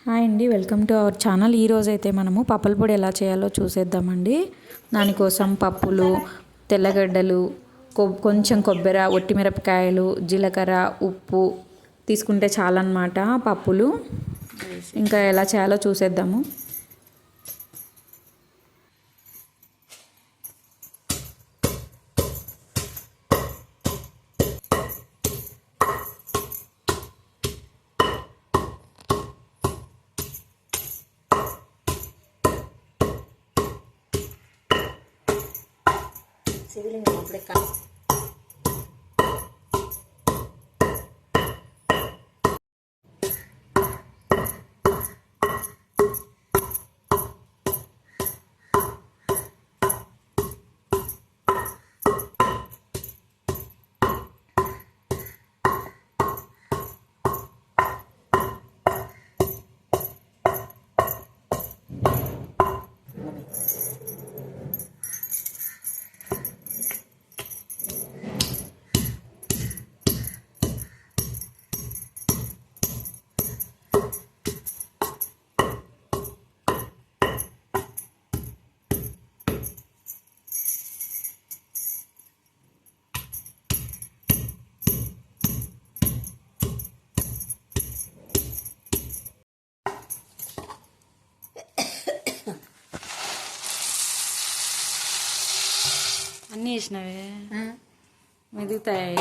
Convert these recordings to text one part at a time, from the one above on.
Hi అండి, welcome to our channel. ఈరోజు అయితే మనము పప్పుల పొడి ఎలా చేయాలో చూసేద్దామండి. దానికోసం పప్పులు, తెల్లగడ్డలు, కొంచెం కొబ్బరి, ఒట్టిమిరపకాయలు, జీలకర్ర, ఉప్పు తీసుకుంటే చాలన్నమాట పప్పులు. ఇంకా ఎలా చేయాలో చూసేద్దాము. అప్పుడే అన్నీ వేసినవే మెదుగుతాయి.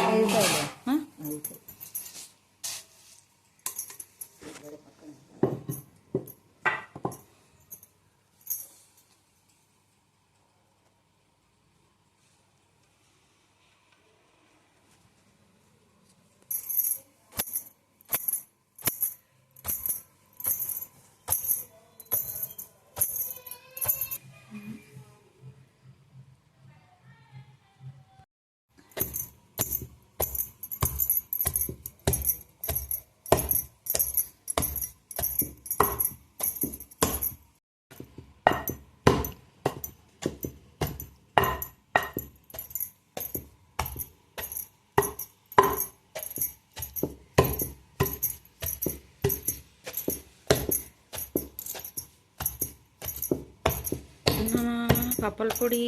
పప్పుల పొడి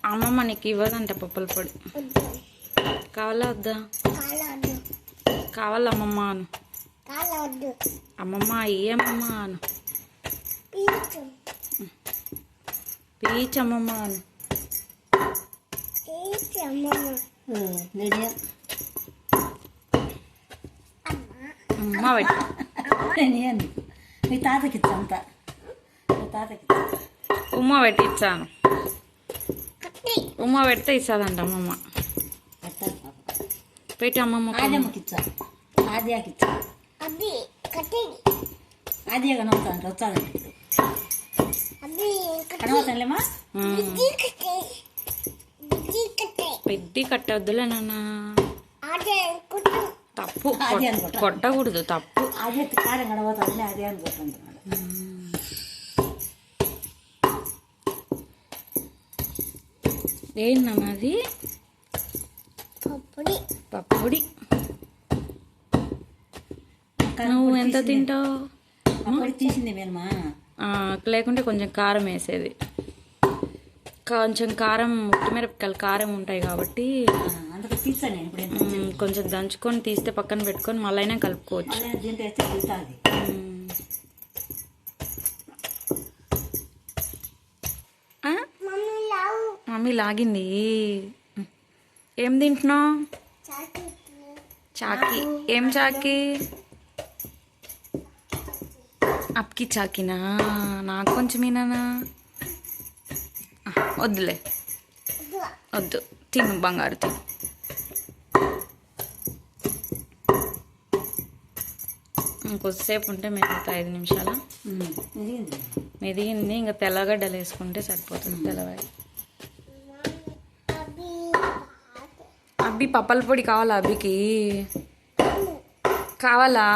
అమ్మమ్మ నీకు ఇవ్వదంట. పప్పుల పొడి కావాలా వద్దా? కావాలా అమ్మమ్మ అను. అమ్మమ్మ అయ్యమ్మమ్మ అను. పీచ్ అమ్మమ్మ అను. అమ్మ పెట్టి మీ తాతకి ఇచ్చంత ఉమ్మ పెట్టి ఇచ్చాను. ఉమ్మ పెడితే ఇస్తుందంట అమ్మమ్మ. పెట్టి అమ్మమ్మ ఆద్యమ్మకి ఇచ్చా, ఆద్యాకి ఇచ్చా, ఆద్య కనవుతాను వచ్చాదండి కనవుతానులేమా. పెద్ద కట్టవద్దులే నాన్న, తప్పు కొట్టకూడదు, తప్పు. అదే కారం కనవుతాను అదే అనుకుంటున్నాను. ఏంటన్నా అది? పప్పుడి. నువ్వు ఎంత తింటావు? తీసింది మేమా. లేకుంటే కొంచెం కారం వేసేది. కొంచెం కారం, ఉట్టిమిరపకాయలు కారం ఉంటాయి కాబట్టి కొంచెం దంచుకొని తీస్తే పక్కన పెట్టుకొని మళ్ళీ కలుపుకోవచ్చు. మమ్మీ లాగింది. ఏం తింటున్నావు? చాకి. ఏం చాకి? అప్కి చాకినా? నాకు కొంచెం ఈనానా? వద్దులే, వద్దు, తిను బంగారు తిను. ఇంకొద్దిసేపు ఉంటే మిగతా 5 నిమిషాలు మెదిగింది. ఇంకా తెల్లగడ్డలు వేసుకుంటే సరిపోతుంది. తెల్లవాడి అబ్బి పప్పుల పొడి కావాలా? అబ్బికి కావాలా?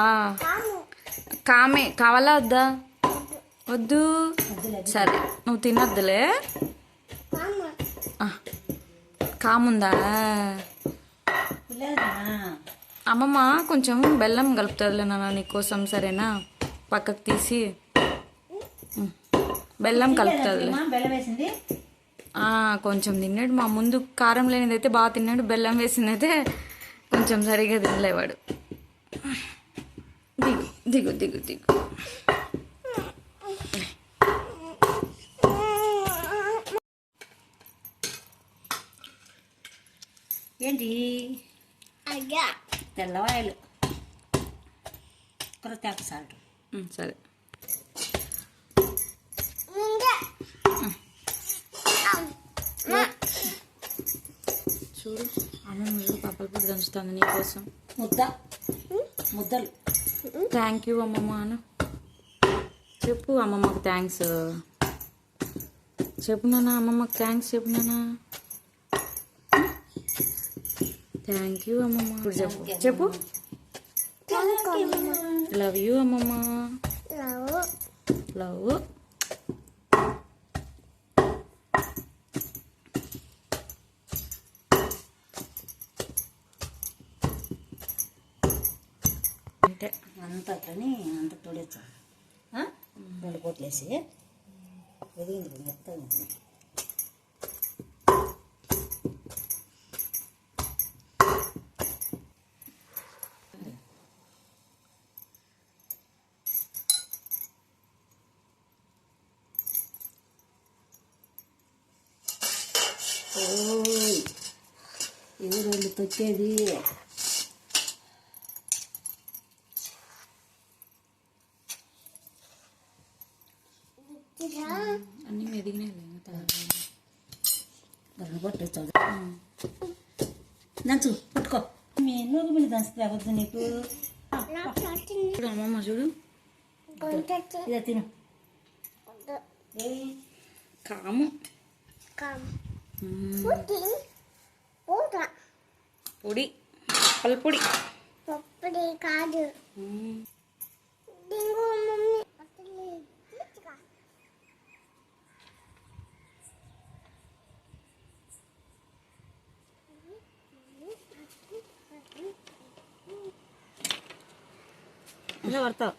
కావాలా వద్దా? వద్దు. సరే నువ్వు తినొద్దులే. కాముందా లేదునా అమ్మమ్మ కొంచెం బెల్లం కలుపుతుందిలే నాన్న నీకోసం, సరేనా? పక్కకు తీసి బెల్లం కలుపుతుందిలే. బెల్లం వేసింది. కొంచెం తిన్నాడు మా ముందు. కారం లేనిదైతే బాగా తిన్నాడు, బెల్లం వేసిందైతే కొంచెం సరిగా తినలేవాడు. దిగు దిగు దిగు దిగు. ఏంటి తెల్లవాయలు కొరతేక సాల్ట్. సరే చూడు అమ్మమ్మ చూడు పప్పల పొడి దంచుతుంది నీకోసం. ముద్దలు. థ్యాంక్ యూ అమ్మమ్మ అను. చెప్పు అమ్మమ్మకి థ్యాంక్స్ చెప్పు నాన్న. అమ్మమ్మకి థ్యాంక్స్ చెప్పు నాన్న. థ్యాంక్ యూ అమ్మమ్మ. ఇప్పుడు చెప్పు చెప్పు. లవ్ యూ అమ్మమ్మ. లవ్. అంటే అంతని అంత తొడచ్చు. 2 కోట్లు వేసి ఎదిగింది మెత్తగా ఉంటుంది. ఇది 2 తొక్కేది. అన్నీ మెదిగినాయి. పట్టచ్చు దంచు పట్టుకో. మీ నూగు మీద దంచితే అవద్దు నీకు. చూడు అమ్మమ్మ చూడు. ఇదే తిను. కాము పొడి పల్పొడి కాదు. కింద పడతావు.